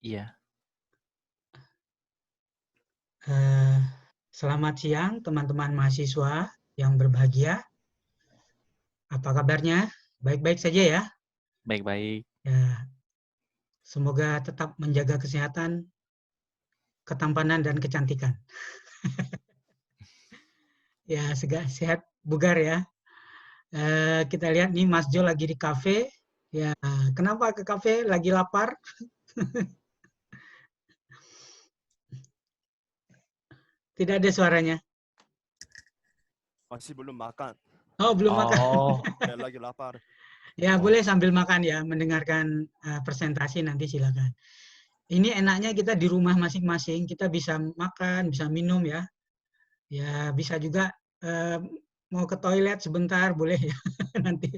Iya. Eh, Selamat siang teman-teman mahasiswa yang berbahagia. Apa kabarnya? Baik-baik saja ya. Baik-baik. Ya, semoga tetap menjaga kesehatan, ketampanan dan kecantikan. Ya, sehat bugar ya. Kita lihat nih Mas Jo lagi di kafe. Ya, kenapa ke kafe? Lagi lapar? Tidak ada suaranya. Masih belum makan. Oh, belum makan. Oh, Saya lagi lapar. Ya, oh. boleh sambil makan ya, mendengarkan presentasi nanti silakan. Ini enaknya kita di rumah masing-masing, kita bisa makan, bisa minum ya. Ya, bisa juga mau ke toilet sebentar, boleh ya nanti.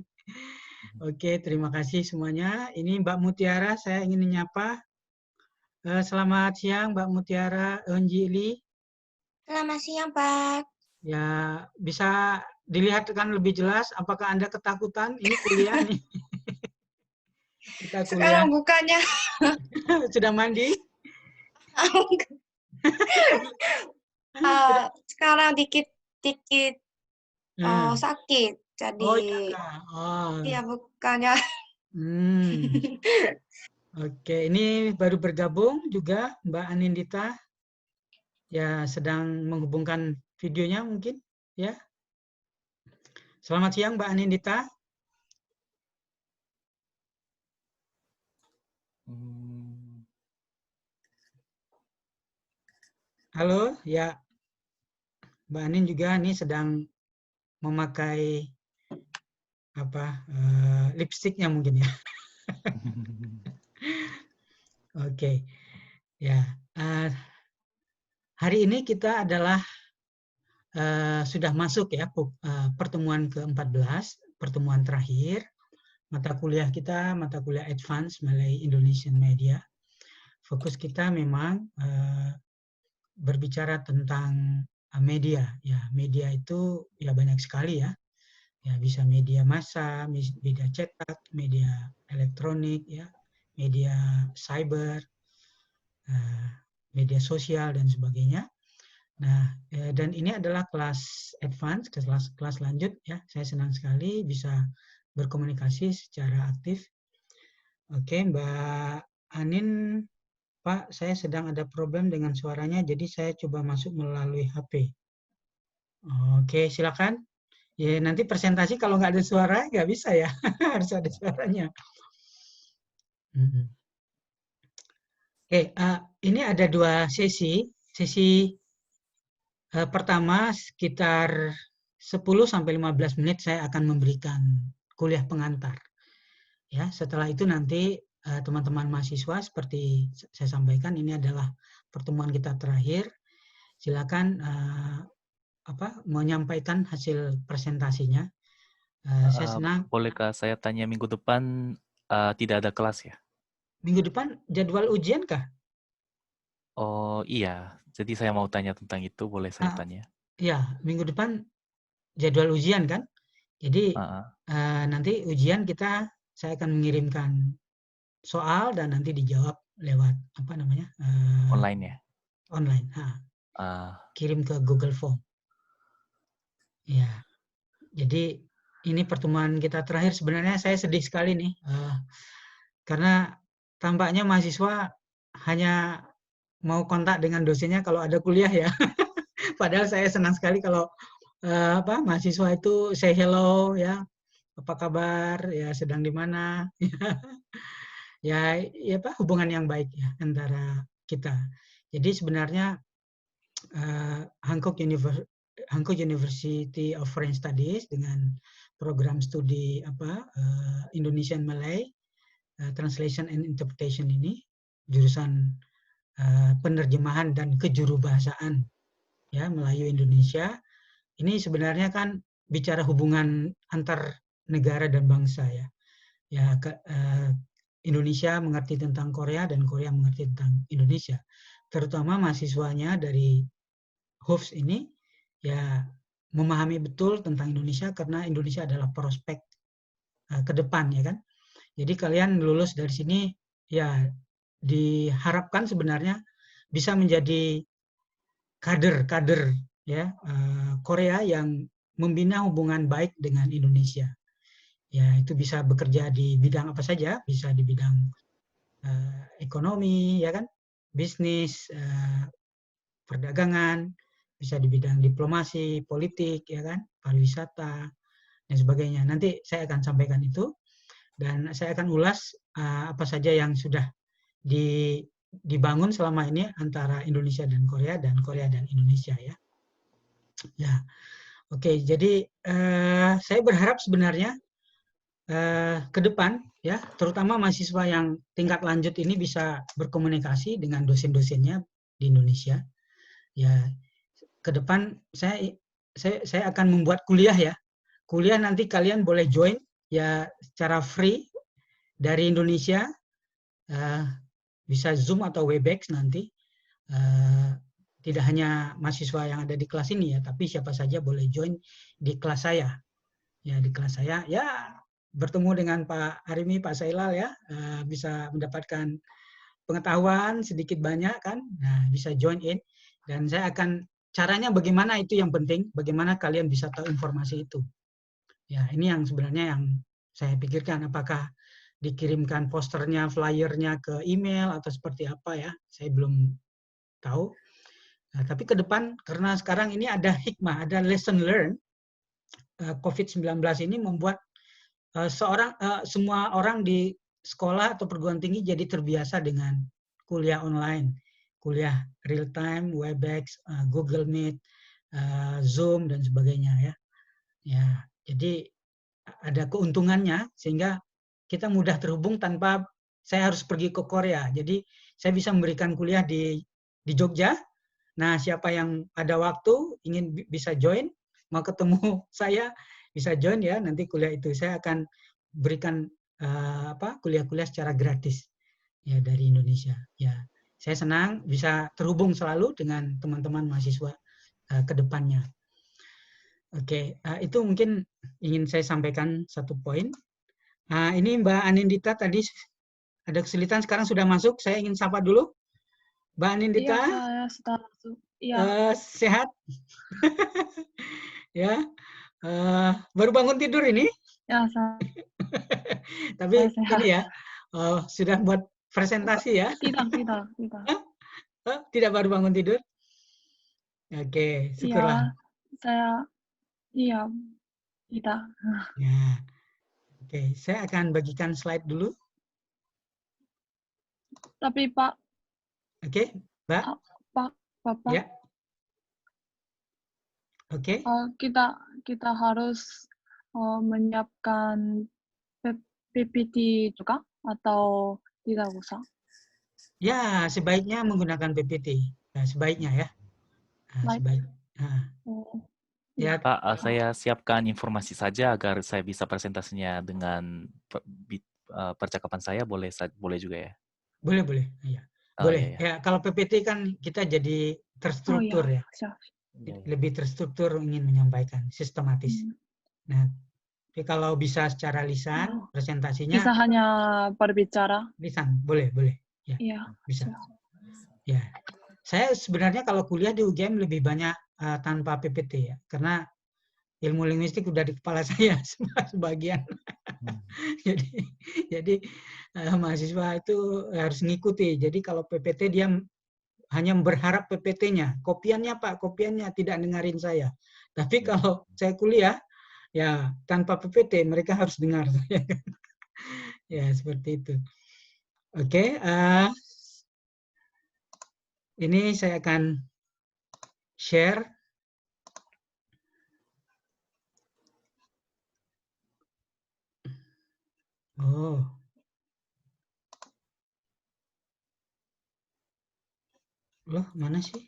Oke, terima kasih semuanya. Ini Mbak Mutiara, saya ingin menyapa. Selamat siang Mbak Mutiara Onjili. Selamat siang, Pak. Ya, bisa dilihatkan lebih jelas apakah Anda ketakutan? Ini kuliah nih. Kita kuliah. Sekarang bukannya Sudah mandi? sekarang dikit-dikit Hmm. sakit. Oh Jadi iya Kak. Oh. ya bukannya Hmm. Oke, ini baru bergabung juga Mbak Anindita. Ya, sedang menghubungkan videonya mungkin ya. Selamat siang Mbak Anindita. Halo, ya Mbak Anin juga nih sedang memakai apa lipstiknya mungkin ya. Oke, ya. Hari ini kita adalah sudah masuk ya pertemuan ke-14, pertemuan terakhir. Mata kuliah kita, mata kuliah Advance Malay Indonesian Media. Fokus kita memang berbicara tentang media. Ya, media itu ya banyak sekali ya. Ya, bisa media massa, media cetak, media elektronik, ya, media cyber, media sosial dan sebagainya. Nah, dan ini adalah kelas advance, kelas lanjut ya. Saya senang sekali bisa berkomunikasi secara aktif. Oke, Mbak Anin, Pak, saya sedang ada problem dengan suaranya, jadi saya coba masuk melalui HP. Oke, silakan. Ya, nanti presentasi kalau nggak ada suara, nggak bisa ya. Harus ada suaranya. Oke, ini ada dua sesi. Sesi pertama sekitar 10-15 menit saya akan memberikan kuliah pengantar. Ya, setelah itu nanti teman-teman mahasiswa seperti saya sampaikan ini adalah pertemuan kita terakhir. Silakan menyampaikan hasil presentasinya. Saya senang. Bolehkah saya tanya minggu depan tidak ada kelas ya? Minggu depan jadwal ujian kah? Oh iya, jadi saya mau tanya tentang itu, boleh saya tanya? Ya, minggu depan jadwal ujian kan? Jadi nanti ujian saya akan mengirimkan soal dan nanti dijawab lewat apa namanya online ya? Online. Kirim ke Google Form. Ya, jadi ini pertemuan kita terakhir. Sebenarnya saya sedih sekali nih karena tampaknya mahasiswa hanya mau kontak dengan dosennya kalau ada kuliah ya. Padahal saya senang sekali kalau mahasiswa itu say hello ya, apa kabar ya, sedang di mana ya, hubungan yang baik ya antara kita. Jadi sebenarnya Hankook University of Foreign Studies dengan program studi Indonesian Malay Translation and Interpretation ini, jurusan penerjemahan dan kejurubahasaan ya Melayu Indonesia, ini sebenarnya kan bicara hubungan antar negara dan bangsa ya. Ya, Indonesia mengerti tentang Korea dan Korea mengerti tentang Indonesia. Terutama mahasiswanya dari HOFS ini ya memahami betul tentang Indonesia karena Indonesia adalah prospek ke depan ya kan. Jadi kalian lulus dari sini ya diharapkan sebenarnya bisa menjadi kader ya Korea yang membina hubungan baik dengan Indonesia. Ya, itu bisa bekerja di bidang apa saja, bisa di bidang ekonomi, ya kan, bisnis, perdagangan, bisa di bidang diplomasi, politik, ya kan, pariwisata, dan sebagainya. Nanti saya akan sampaikan itu, dan saya akan ulas apa saja yang sudah dibangun selama ini antara Indonesia dan Korea dan Indonesia ya. Ya, oke. Jadi saya berharap sebenarnya ke depan ya, terutama mahasiswa yang tingkat lanjut ini bisa berkomunikasi dengan dosen-dosennya di Indonesia. Ya, ke depan saya akan membuat kuliah ya. Kuliah nanti kalian boleh join ya secara free dari Indonesia, bisa Zoom atau Webex nanti. Tidak hanya mahasiswa yang ada di kelas ini ya, tapi siapa saja boleh join di kelas saya. Ya, di kelas saya ya bertemu dengan Pak Arimi, Pak Sailal ya, bisa mendapatkan pengetahuan sedikit banyak kan. Nah, bisa join in, dan saya akan caranya bagaimana itu yang penting, bagaimana kalian bisa tahu informasi itu. Ya, ini yang sebenarnya yang saya pikirkan, apakah dikirimkan posternya, flyernya ke email atau seperti apa ya, saya belum tahu. Nah, tapi ke depan karena sekarang ini ada hikmah, ada lesson learn, COVID-19 ini membuat semua orang di sekolah atau perguruan tinggi jadi terbiasa dengan kuliah online, kuliah real time, Webex, Google Meet, Zoom dan sebagainya ya. Ya, jadi ada keuntungannya sehingga kita mudah terhubung tanpa saya harus pergi ke Korea. Jadi saya bisa memberikan kuliah di Jogja. Nah, siapa yang ada waktu ingin bisa join, mau ketemu saya bisa join ya, nanti kuliah itu saya akan berikan kuliah-kuliah secara gratis ya dari Indonesia. Ya, saya senang bisa terhubung selalu dengan teman-teman mahasiswa ke depannya. Oke, itu mungkin ingin saya sampaikan satu poin. Ini Mbak Anindita tadi ada kesulitan, sekarang sudah masuk. Saya ingin sapa dulu. Mbak Anindita. Iya, saya sudah masuk. Iya. Sehat? Ya, baru bangun tidur ini? Ya, saya. Tapi saya sehat. ini ya, sudah buat presentasi ya? Tidak. Tidak baru bangun tidur? Oke, syukurlah. Iya, tidak. Ya, oke, saya akan bagikan slide dulu. Tapi Pak. Oke, Mbak. Bapak. Ya. Oke. Kita harus menyiapkan PPT juga atau tidak usah? Ya, sebaiknya menggunakan PPT. Nah, sebaiknya ya. Ya, Pak, saya siapkan informasi saja agar saya bisa presentasinya dengan percakapan saya, boleh juga ya? Boleh. Ya. Boleh. Ya, kalau PPT kan kita jadi terstruktur ya. Lebih terstruktur ingin menyampaikan, sistematis. Nah, tapi kalau bisa secara lisan, presentasinya bisa hanya berbicara. Lisan, boleh. Ya, iya, bisa. Ya, saya sebenarnya kalau kuliah di UGM lebih banyak tanpa PPT ya, karena ilmu linguistik udah di kepala saya sebagian. jadi mahasiswa itu harus ngikuti. Jadi kalau PPT dia hanya berharap PPT-nya, kopiannya Pak, kopiannya, tidak dengarin saya. Tapi kalau saya kuliah, ya tanpa PPT mereka harus dengar saya. Ya, seperti itu. Oke, ini saya akan share. Oh. Loh, mana sih?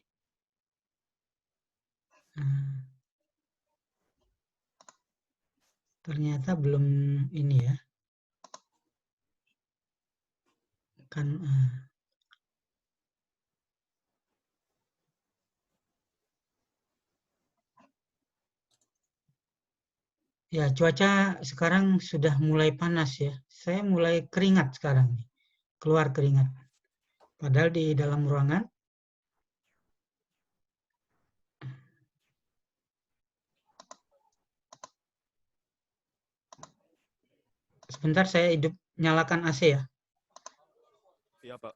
Ternyata belum ini ya. Kan ya, cuaca sekarang sudah mulai panas ya. Saya mulai keringat sekarang nih. Keluar keringat. Padahal di dalam ruangan. Sebentar, saya nyalakan AC ya. Iya, Pak.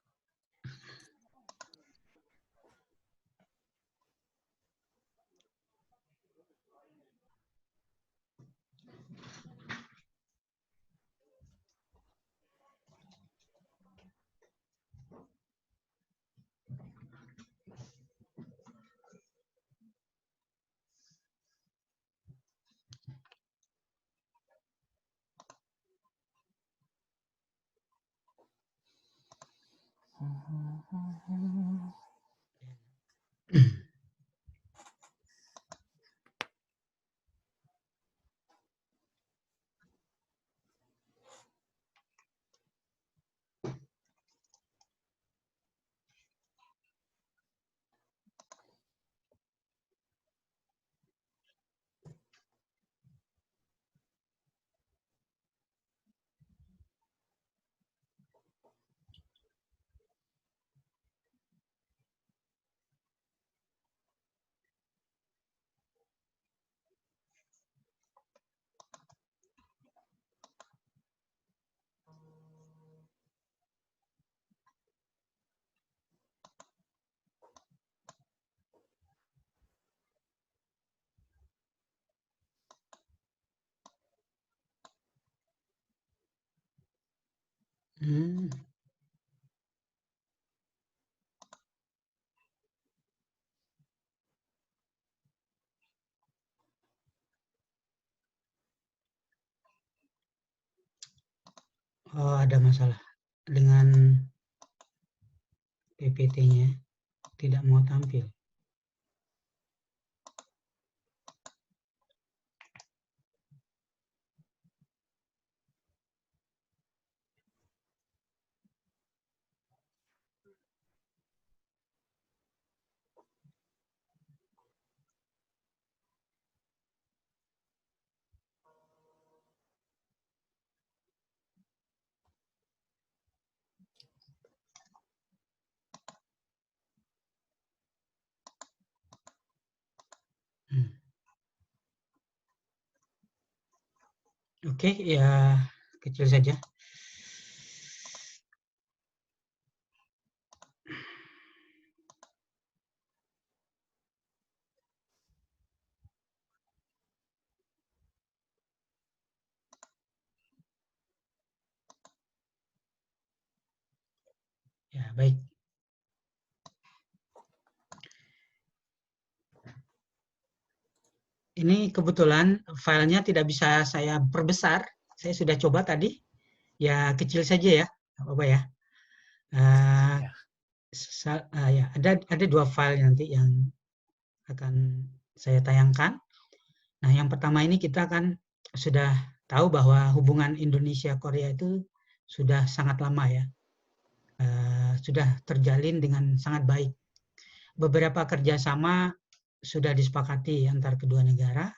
Oh, ada masalah dengan PPT-nya, tidak mau tampil. Oke, ya kecil saja. Ya, baik. Ini kebetulan filenya tidak bisa saya perbesar. Saya sudah coba tadi. Ya, kecil saja ya. Nggak apa-apa ya. Ya, ada dua file nanti yang akan saya tayangkan. Nah, yang pertama ini kita kan sudah tahu bahwa hubungan Indonesia-Korea itu sudah sangat lama ya. Sudah terjalin dengan sangat baik. Beberapa kerjasama sudah disepakati antar kedua negara,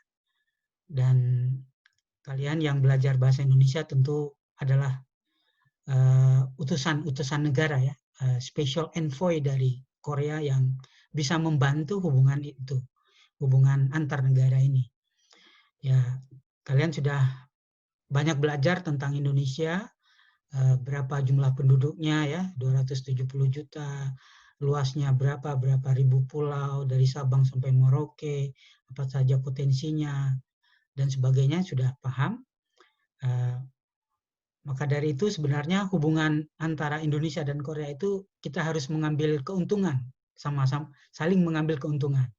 dan kalian yang belajar bahasa Indonesia tentu adalah utusan negara ya, special envoy dari Korea yang bisa membantu hubungan itu, hubungan antar negara ini. Ya, kalian sudah banyak belajar tentang Indonesia, berapa jumlah penduduknya ya, 270 juta, luasnya berapa ribu pulau, dari Sabang sampai Merauke, apa saja potensinya, dan sebagainya sudah paham. Maka dari itu sebenarnya hubungan antara Indonesia dan Korea itu kita harus mengambil keuntungan, sama-sama saling mengambil keuntungan.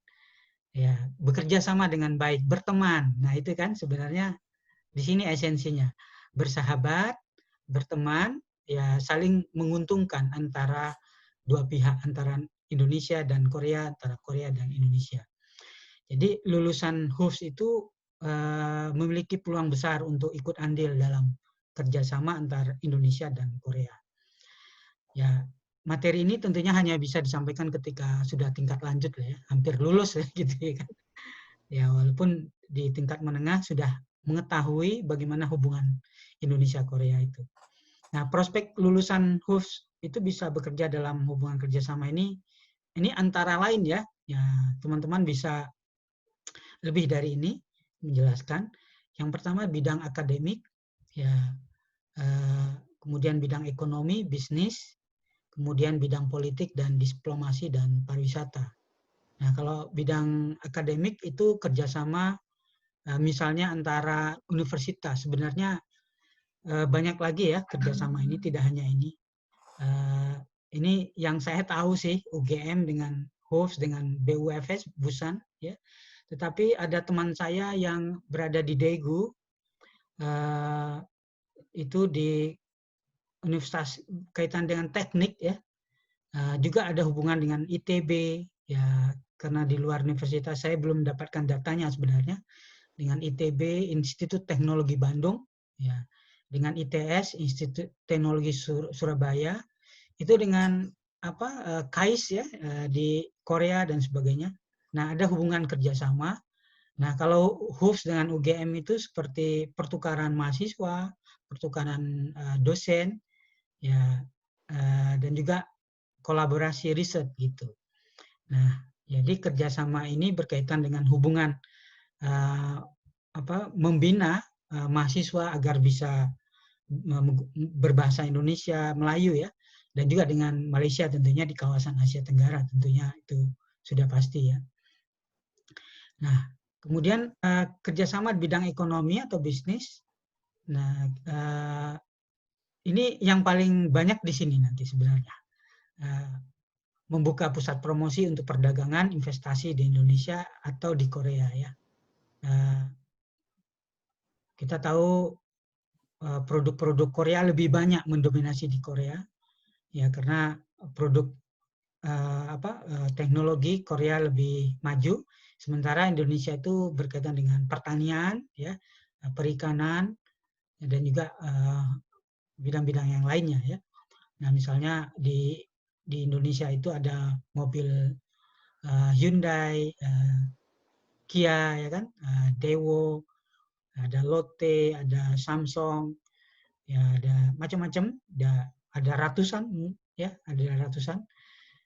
Ya, bekerja sama dengan baik, berteman. Nah, itu kan sebenarnya di sini esensinya. Bersahabat, berteman, ya saling menguntungkan antara dua pihak, antara Indonesia dan Korea, antara Korea dan Indonesia. Jadi lulusan HUFS itu memiliki peluang besar untuk ikut andil dalam kerjasama antar Indonesia dan Korea. Ya, materi ini tentunya hanya bisa disampaikan ketika sudah tingkat lanjut lah ya, hampir lulus ya gitu ya kan. Ya, walaupun di tingkat menengah sudah mengetahui bagaimana hubungan Indonesia-Korea itu. Nah, prospek lulusan HUFS itu bisa bekerja dalam hubungan kerjasama ini antara lain ya teman-teman bisa lebih dari ini menjelaskan. Yang pertama bidang akademik, ya, kemudian bidang ekonomi, bisnis, kemudian bidang politik dan diplomasi dan pariwisata. Nah, kalau bidang akademik itu kerjasama misalnya antara universitas. Sebenarnya banyak lagi ya kerjasama ini, tidak hanya ini. Ini yang saya tahu sih, UGM dengan HOFS dengan BUFS, Busan, ya. Tetapi ada teman saya yang berada di Daegu, itu di universitas kaitan dengan teknik ya, juga ada hubungan dengan ITB ya, karena di luar universitas saya belum mendapatkan datanya sebenarnya, dengan ITB Institut Teknologi Bandung ya, dengan ITS Institut Teknologi Surabaya, itu dengan KAIS ya di Korea dan sebagainya. Nah, ada hubungan kerjasama. Nah, kalau HOFS dengan UGM itu seperti pertukaran mahasiswa, pertukaran dosen, ya, dan juga kolaborasi riset gitu. Nah, jadi kerjasama ini berkaitan dengan hubungan membina mahasiswa agar bisa berbahasa Indonesia, Melayu ya, dan juga dengan Malaysia tentunya di kawasan Asia Tenggara tentunya itu sudah pasti ya. Nah, kemudian kerjasama di bidang ekonomi atau bisnis. Nah, ini yang paling banyak di sini nanti sebenarnya. Membuka pusat promosi untuk perdagangan, investasi di Indonesia atau di Korea ya. Kita tahu produk-produk Korea lebih banyak mendominasi di Korea ya, karena produk teknologi Korea lebih maju, sementara Indonesia itu berkaitan dengan pertanian ya, perikanan dan juga bidang-bidang yang lainnya ya. Nah, misalnya di Indonesia itu ada mobil Hyundai, Kia ya kan, Daewoo, ada Lotte, ada Samsung, ya ada macam-macam, ada ratusan ya, ada ratusan,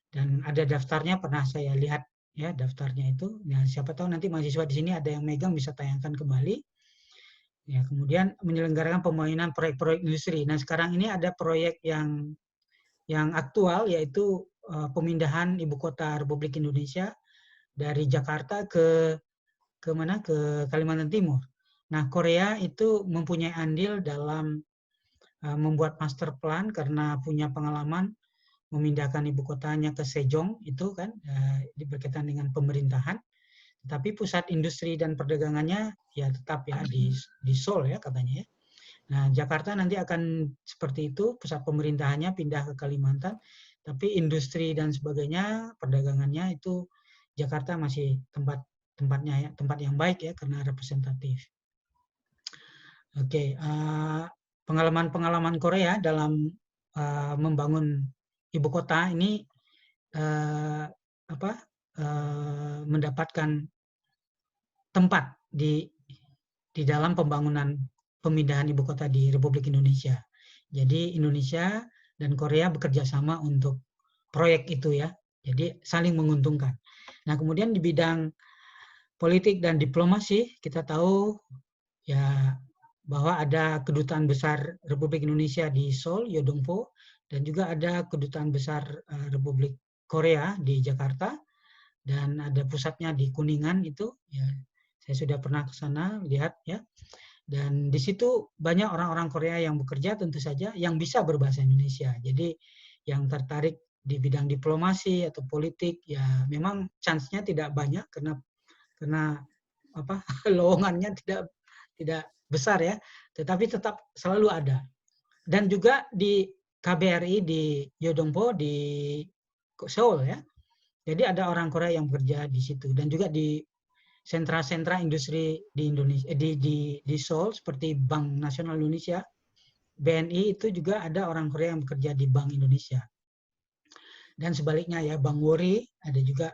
dan ada daftarnya pernah saya lihat ya daftarnya itu. Nah, siapa tahu nanti mahasiswa di sini ada yang megang bisa tayangkan kembali. Ya, kemudian menyelenggarakan pembangunan proyek-proyek industri. Nah, sekarang ini ada proyek yang aktual yaitu pemindahan ibu kota Republik Indonesia dari Jakarta ke mana? Ke Kalimantan Timur. Nah, Korea itu mempunyai andil dalam membuat master plan karena punya pengalaman memindahkan ibu kotanya ke Sejong itu kan, berkaitan dengan pemerintahan. Tapi pusat industri dan perdagangannya ya tetap ya di Seoul ya katanya ya. Nah, Jakarta nanti akan seperti itu, pusat pemerintahannya pindah ke Kalimantan, tapi industri dan sebagainya, perdagangannya itu Jakarta masih tempat yang baik ya karena representatif. Oke, pengalaman Korea dalam membangun ibu kota ini mendapatkan tempat di dalam pembangunan pemindahan ibu kota di Republik Indonesia. Jadi Indonesia dan Korea bekerja sama untuk proyek itu ya. Jadi saling menguntungkan. Nah, kemudian di bidang politik dan diplomasi kita tahu ya bahwa ada kedutaan besar Republik Indonesia di Seoul, Yodongpo, dan juga ada kedutaan besar Republik Korea di Jakarta, dan ada pusatnya di Kuningan itu ya. Saya sudah pernah ke sana lihat ya. Dan di situ banyak orang-orang Korea yang bekerja tentu saja yang bisa berbahasa Indonesia. Jadi yang tertarik di bidang diplomasi atau politik ya memang chance-nya tidak banyak karena lowongannya tidak besar ya, tetapi tetap selalu ada. Dan juga di KBRI di Yodongpo di Seoul ya. Jadi ada orang Korea yang bekerja di situ, dan juga di sentra-sentra industri di Indonesia di Seoul seperti Bank Nasional Indonesia, BNI, itu juga ada orang Korea yang bekerja di Bank Indonesia. Dan sebaliknya ya, Bank Wori ada juga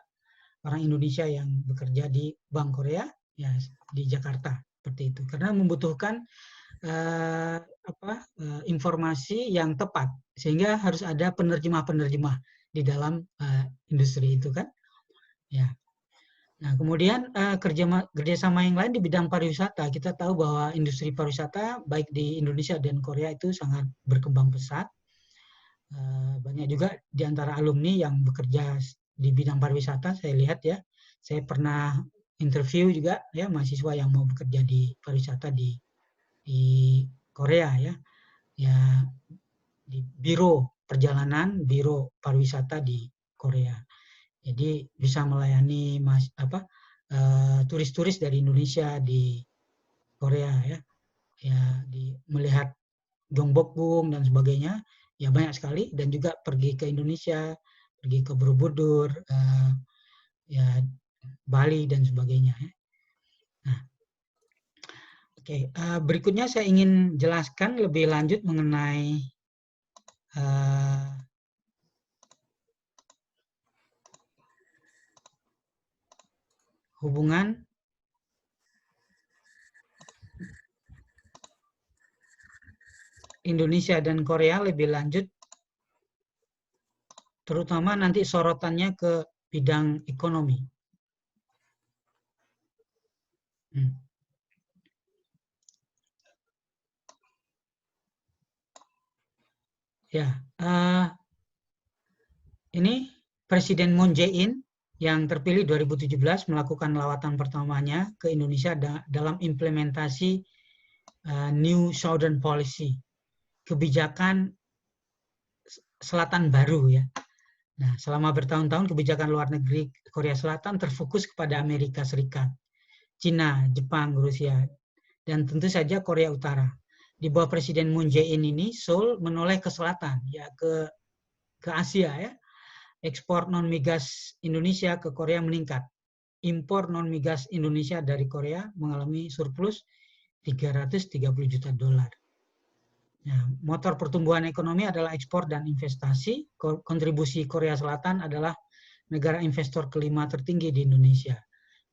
orang Indonesia yang bekerja di Bank Korea ya di Jakarta seperti itu. Karena membutuhkan informasi yang tepat, sehingga harus ada penerjemah-penerjemah di dalam industri itu kan. Ya. Nah, kemudian kerjasama yang lain di bidang pariwisata. Kita tahu bahwa industri pariwisata baik di Indonesia dan Korea itu sangat berkembang pesat. Banyak juga di antara alumni yang bekerja di bidang pariwisata, saya lihat ya. Saya pernah interview juga ya mahasiswa yang mau bekerja di pariwisata di Korea ya. Ya di biro perjalanan, biro pariwisata di Korea. Jadi bisa melayani turis-turis dari Indonesia di Korea ya. Ya melihat Gyeongbokgung dan sebagainya. Ya banyak sekali, dan juga pergi ke Indonesia, pergi ke Borobudur, ya Bali dan sebagainya. Ya. Nah, oke, berikutnya saya ingin jelaskan lebih lanjut mengenai hubungan Indonesia dan Korea lebih lanjut, terutama nanti sorotannya ke bidang ekonomi. Ya, ini Presiden Moon Jae-in yang terpilih 2017 melakukan lawatan pertamanya ke Indonesia dalam implementasi New Southern Policy, kebijakan selatan baru ya. Nah, selama bertahun-tahun kebijakan luar negeri Korea Selatan terfokus kepada Amerika Serikat, Cina, Jepang, Rusia, dan tentu saja Korea Utara. Di bawah Presiden Moon Jae-in ini, Seoul menoleh ke selatan, ya ke Asia ya. Ekspor non migas Indonesia ke Korea meningkat. Impor non migas Indonesia dari Korea mengalami surplus 330 juta dolar. Nah, motor pertumbuhan ekonomi adalah ekspor dan investasi. Kontribusi Korea Selatan adalah negara investor kelima tertinggi di Indonesia.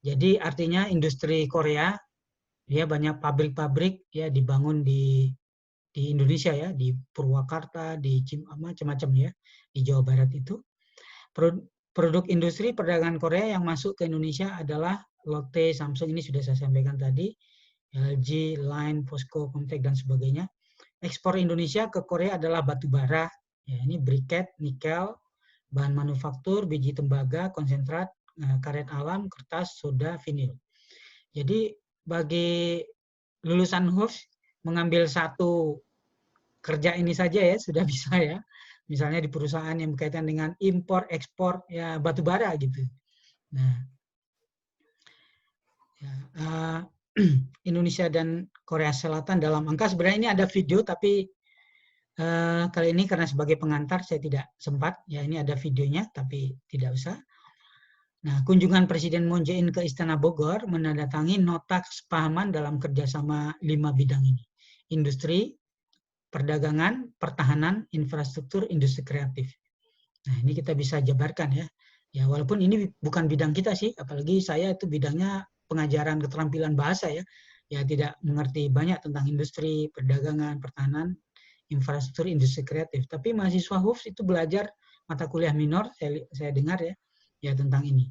Jadi artinya industri Korea, ya banyak pabrik-pabrik ya dibangun di Indonesia ya, di Purwakarta, di macam-macam ya, di Jawa Barat itu. Produk industri perdagangan Korea yang masuk ke Indonesia adalah Lotte, Samsung, ini sudah saya sampaikan tadi, LG, Line, POSCO, Comtek, dan sebagainya. Ekspor Indonesia ke Korea adalah batu bara, ya, ini briket, nikel, bahan manufaktur, biji tembaga, konsentrat, karet alam, kertas, soda, vinil. Jadi bagi lulusan HUFS mengambil satu kerja ini saja ya sudah bisa ya. Misalnya di perusahaan yang berkaitan dengan impor, ekspor ya batu bara gitu. Nah, ya, Indonesia dan Korea Selatan dalam angka, sebenarnya ini ada video tapi kali ini karena sebagai pengantar saya tidak sempat ya, ini ada videonya tapi tidak usah. Nah, kunjungan Presiden Moon Jae-in ke Istana Bogor menandatangani nota kesepahaman dalam kerjasama 5 bidang ini: industri, perdagangan, pertahanan, infrastruktur, industri kreatif. Nah, ini kita bisa jabarkan ya. Ya, walaupun ini bukan bidang kita sih, apalagi saya itu bidangnya pengajaran keterampilan bahasa ya. Ya, tidak mengerti banyak tentang industri, perdagangan, pertahanan, infrastruktur, industri kreatif. Tapi mahasiswa HUFS itu belajar mata kuliah minor, saya dengar ya tentang ini.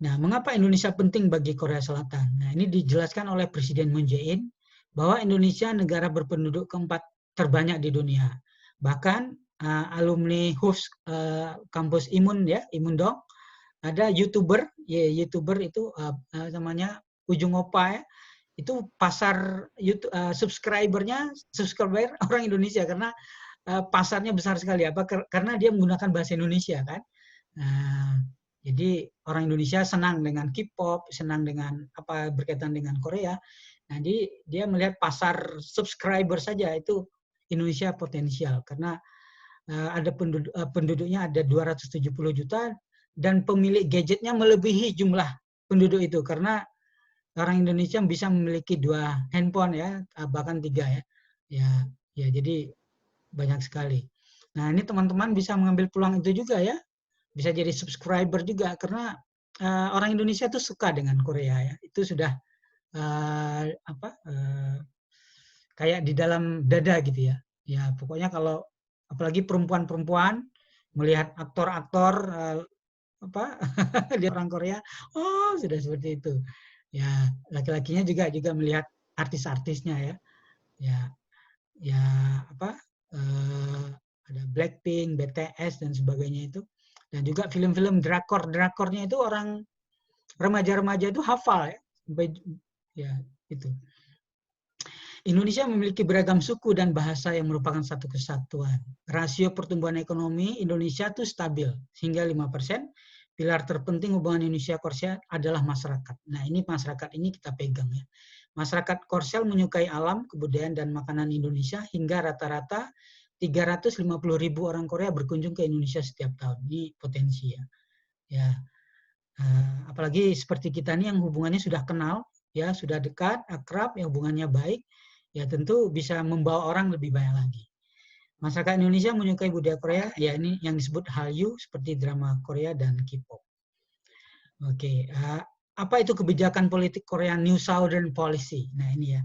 Nah, mengapa Indonesia penting bagi Korea Selatan? Nah, ini dijelaskan oleh Presiden Moon Jae-in bahwa Indonesia negara berpenduduk keempat terbanyak di dunia. Bahkan alumni HUFS kampus Imun ya, Imundong, ada YouTuber itu namanya Ujung Opa ya. Itu pasar YouTube subscriber orang Indonesia karena pasarnya besar sekali karena dia menggunakan bahasa Indonesia kan. Nah, jadi orang Indonesia senang dengan K-pop, senang dengan apa berkaitan dengan Korea. Nah, dia melihat pasar subscriber saja itu Indonesia potensial karena ada penduduknya ada 270 juta dan pemilik gadgetnya melebihi jumlah penduduk itu karena orang Indonesia bisa memiliki 2 handphone ya, bahkan 3 ya. Ya, jadi banyak sekali. Nah, ini teman-teman bisa mengambil peluang itu juga ya. Bisa jadi subscriber juga karena orang Indonesia itu suka dengan Korea ya. Itu sudah kayak di dalam dada gitu ya. Ya pokoknya kalau apalagi perempuan-perempuan melihat aktor-aktor di orang Korea, oh sudah seperti itu. Ya laki-lakinya juga melihat artis-artisnya ya. Ya ada Blackpink, BTS dan sebagainya itu. Dan juga film-film drakornya itu orang remaja-remaja itu hafal ya. Sampai ya itu. Indonesia memiliki beragam suku dan bahasa yang merupakan satu kesatuan. Rasio pertumbuhan ekonomi Indonesia itu stabil hingga 5%. Pilar terpenting hubungan Indonesia Korsel adalah masyarakat. Nah, ini masyarakat ini kita pegang ya. Masyarakat Korsel menyukai alam, kebudayaan dan makanan Indonesia hingga rata-rata 350.000 orang Korea berkunjung ke Indonesia setiap tahun. Ini potensi ya. Ya. Apalagi seperti kita nih yang hubungannya sudah kenal, ya sudah dekat, akrab, ya hubungannya baik. Ya tentu bisa membawa orang lebih banyak lagi. Masyarakat Indonesia menyukai budaya Korea, ya ini yang disebut Hallyu seperti drama Korea dan K-pop. Oke, apa itu kebijakan politik Korea New Southern Policy? Nah ini ya,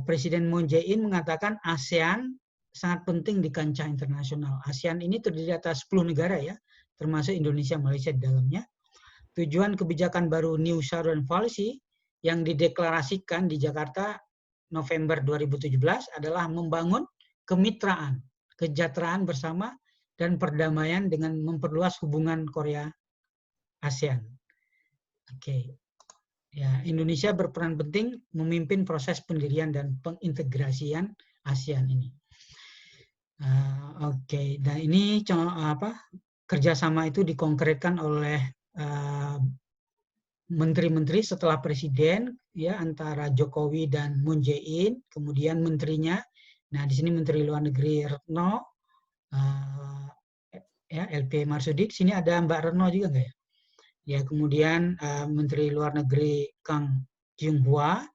Presiden Moon Jae-in mengatakan ASEAN sangat penting di kancah internasional. ASEAN ini terdiri atas 10 negara ya, termasuk Indonesia, Malaysia di dalamnya. Tujuan kebijakan baru New Southern Policy yang dideklarasikan di Jakarta November 2017 adalah membangun kemitraan, kesejahteraan bersama, dan perdamaian dengan memperluas hubungan Korea ASEAN. Oke. Ya, Indonesia berperan penting memimpin proses pendirian dan pengintegrasian ASEAN ini. Oke, dan ini kerjasama itu dikonkretkan oleh menteri-menteri setelah presiden ya antara Jokowi dan Moon Jae-in, kemudian menterinya. Nah, di sini Menteri Luar Negeri Retno, ya LP Marsudi. Di sini ada Mbak Retno juga nggak ya? Ya, kemudian Menteri Luar Negeri Kang Kyung-hwa.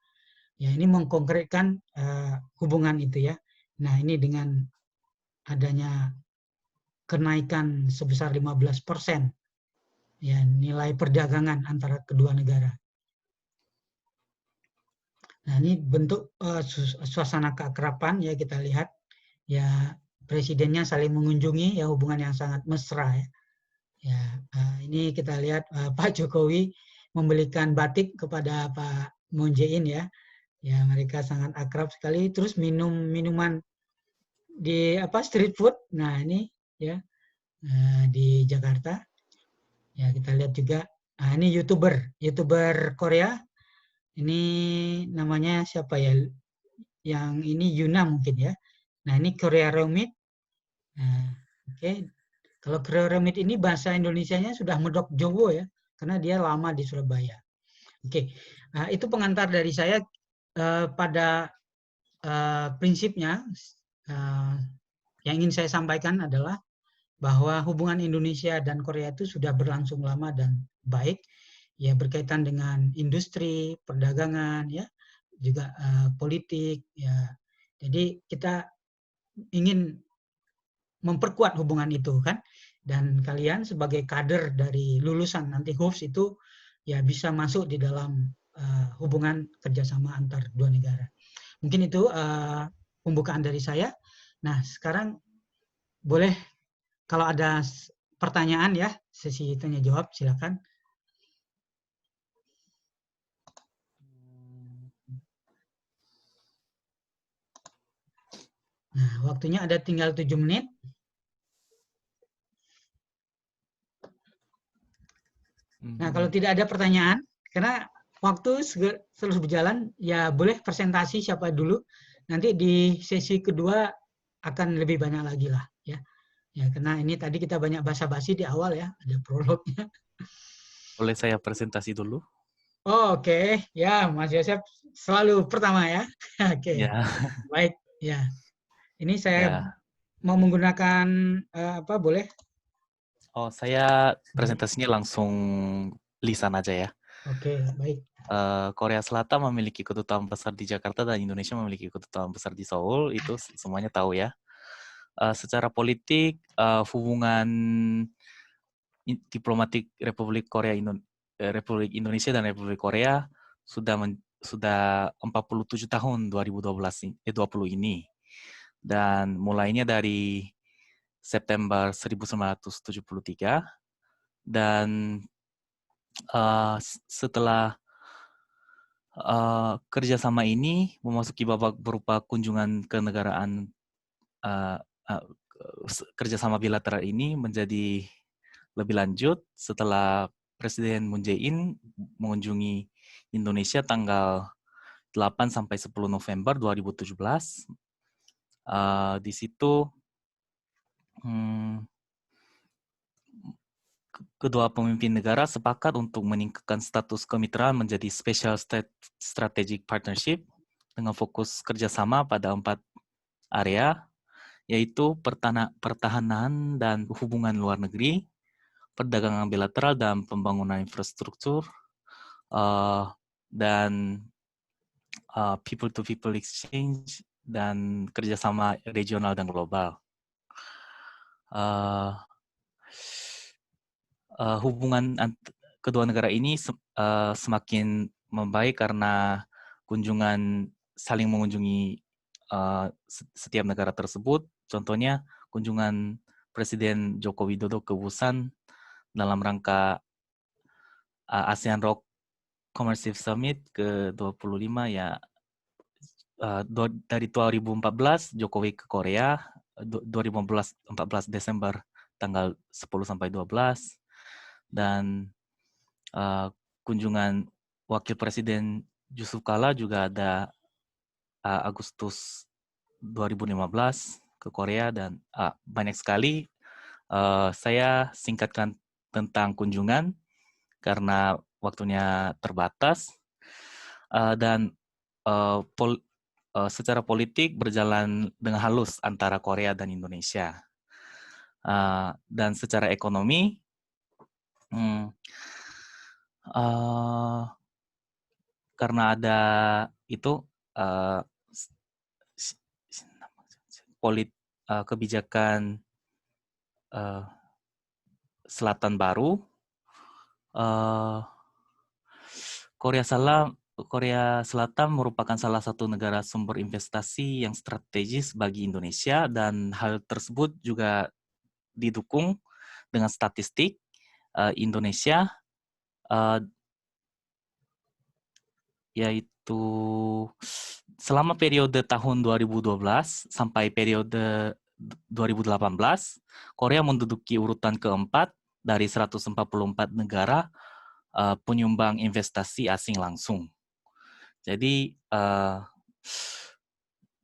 Ya, ini mengkonkretkan hubungan itu ya. Nah, ini dengan adanya kenaikan sebesar 15%. Ya, nilai perdagangan antara kedua negara. Nah, ini bentuk suasana keakraban ya kita lihat ya presidennya saling mengunjungi ya hubungan yang sangat mesra ya. Ya, ini kita lihat Pak Jokowi membelikan batik kepada Pak Moon Jae-in ya. Ya, mereka sangat akrab sekali terus minuman di street food. Nah, ini ya di Jakarta. Ya, kita lihat juga ini YouTuber Korea. Ini namanya siapa ya? Yang ini Yuna mungkin ya. Nah, ini Korea Remit. Nah, oke. Kalau Korea Remit ini bahasa Indonesianya sudah medok Jowo ya, karena dia lama di Surabaya. Oke. Nah, itu pengantar dari saya pada prinsipnya yang ingin saya sampaikan adalah bahwa hubungan Indonesia dan Korea itu sudah berlangsung lama dan baik, ya berkaitan dengan industri, perdagangan, ya juga politik, ya. Jadi kita ingin memperkuat hubungan itu kan, dan kalian sebagai kader dari lulusan nanti HUFS itu ya bisa masuk di dalam hubungan kerjasama antar dua negara. Mungkin itu pembukaan dari saya. Nah sekarang boleh kalau ada pertanyaan ya, sesi tanya jawab, silakan. Nah, waktunya ada tinggal 7 menit. Nah, kalau tidak ada pertanyaan, karena waktu terus berjalan, ya boleh presentasi siapa dulu. Nanti di sesi kedua akan lebih banyak lagi lah, ya. Ya, karena ini tadi kita banyak basa-basi di awal ya, ada prolognya. Boleh saya presentasi dulu? Oh, oke. Ya, Mas Yosef selalu pertama ya. Oke. Ya. Baik, ya. Ini saya mau menggunakan boleh? Oh, saya presentasinya langsung lisan aja ya. Oke, baik. Korea Selatan memiliki kedutaan besar di Jakarta dan Indonesia memiliki kedutaan besar di Seoul, itu semuanya tahu ya. Secara politik, hubungan diplomatik Republik Indonesia dan Republik Korea sudah sudah 47 tahun 2020 ini. Dan mulainya dari September 1973 dan setelah kerjasama ini memasuki babak berupa kunjungan kenegaraan, kerjasama bilateral ini menjadi lebih lanjut setelah Presiden Moon Jae-in mengunjungi Indonesia tanggal 8 sampai 10 November 2017. Di situ kedua pemimpin negara sepakat untuk meningkatkan status kemitraan menjadi Special Strategic Partnership dengan fokus kerjasama pada 4 area, yaitu pertahanan dan hubungan luar negeri, perdagangan bilateral dan pembangunan infrastruktur, dan people-to-people exchange, dan kerjasama regional dan global. Hubungan kedua negara ini semakin membaik karena kunjungan saling mengunjungi setiap negara tersebut. Contohnya kunjungan Presiden Joko Widodo ke Busan dalam rangka ASEAN Rock Commercial Summit ke-25 ya. Dari 2014 Jokowi ke Korea, 2014 Desember tanggal 10 sampai 12, dan kunjungan Wakil Presiden Yusuf Kala juga ada Agustus 2015 ke Korea, dan banyak sekali. Saya singkatkan tentang kunjungan karena waktunya terbatas, dan secara politik berjalan dengan halus antara Korea dan Indonesia. Dan secara ekonomi, karena ada itu kebijakan Selatan baru, Korea Selatan merupakan salah satu negara sumber investasi yang strategis bagi Indonesia, dan hal tersebut juga didukung dengan statistik Indonesia, yaitu selama periode tahun 2012 sampai periode 2018, Korea menduduki urutan keempat dari 144 negara penyumbang investasi asing langsung. Jadi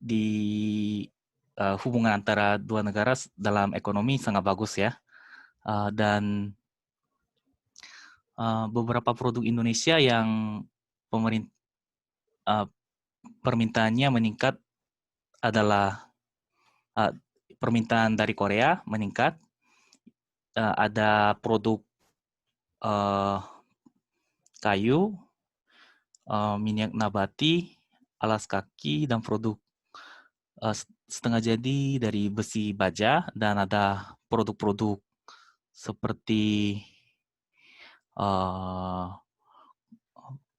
di hubungan antara dua negara dalam ekonomi sangat bagus ya, dan beberapa produk Indonesia yang permintaannya meningkat adalah permintaan dari Korea meningkat, ada produk kayu, minyak nabati, alas kaki, dan produk setengah jadi dari besi baja, dan ada produk-produk seperti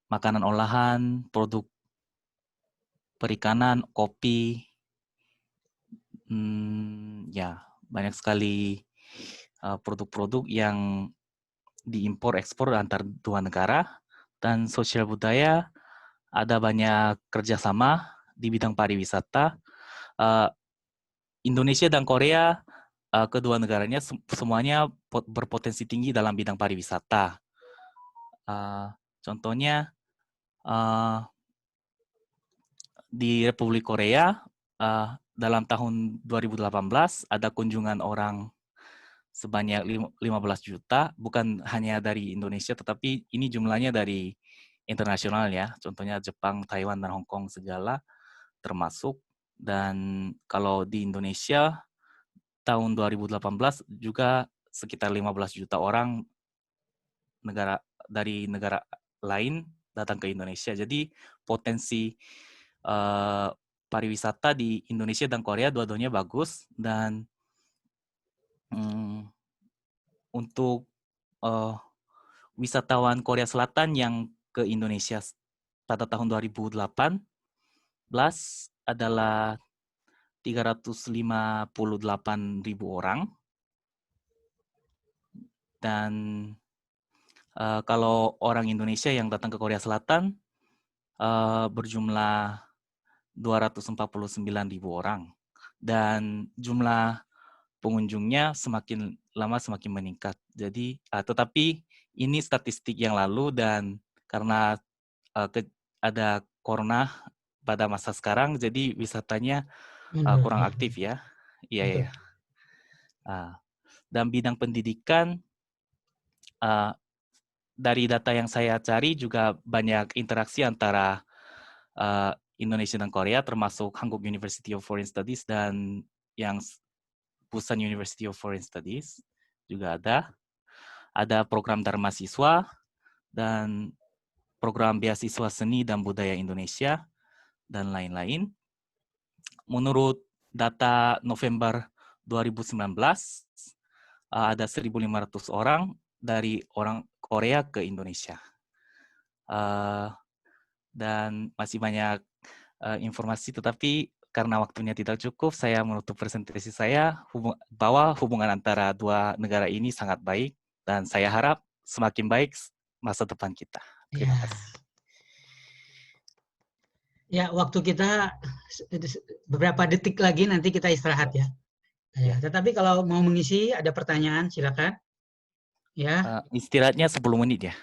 makanan olahan, produk perikanan, kopi, ya banyak sekali produk-produk yang diimpor ekspor antar dua negara. Dan sosial budaya, ada banyak kerjasama di bidang pariwisata. Indonesia dan Korea, kedua negaranya semuanya berpotensi tinggi dalam bidang pariwisata. Contohnya di Republik Korea, dalam tahun 2018 ada kunjungan orang sebanyak 15 juta, bukan hanya dari Indonesia, tetapi ini jumlahnya dari internasional ya. Contohnya Jepang, Taiwan, dan Hong Kong segala termasuk. Dan kalau di Indonesia, tahun 2018 juga sekitar 15 juta orang dari negara lain datang ke Indonesia. Jadi potensi pariwisata di Indonesia dan Korea dua-duanya bagus, dan untuk wisatawan Korea Selatan yang ke Indonesia pada tahun 2018 adalah 358.000 orang. Dan kalau orang Indonesia yang datang ke Korea Selatan berjumlah 249.000 orang. Dan jumlah pengunjungnya semakin lama semakin meningkat. Jadi, tetapi ini statistik yang lalu dan karena ada corona pada masa sekarang, jadi wisatanya kurang aktif ya. Iya. Dan bidang pendidikan, dari data yang saya cari juga banyak interaksi antara Indonesia dan Korea, termasuk Hanguk University of Foreign Studies dan yang Busan University of Foreign Studies juga ada. Ada program Dharma Siswa dan program beasiswa seni dan budaya Indonesia dan lain-lain. Menurut data November 2019, ada 1.500 orang dari orang Korea ke Indonesia. Dan masih banyak informasi, tetapi karena waktunya tidak cukup, saya menutup presentasi saya bahwa hubungan antara dua negara ini sangat baik dan saya harap semakin baik masa depan kita. Terima kasih. Ya, waktu kita beberapa detik lagi nanti kita istirahat ya. Tetapi kalau mau mengisi ada pertanyaan silakan. Ya. Istirahatnya 10 menit ya.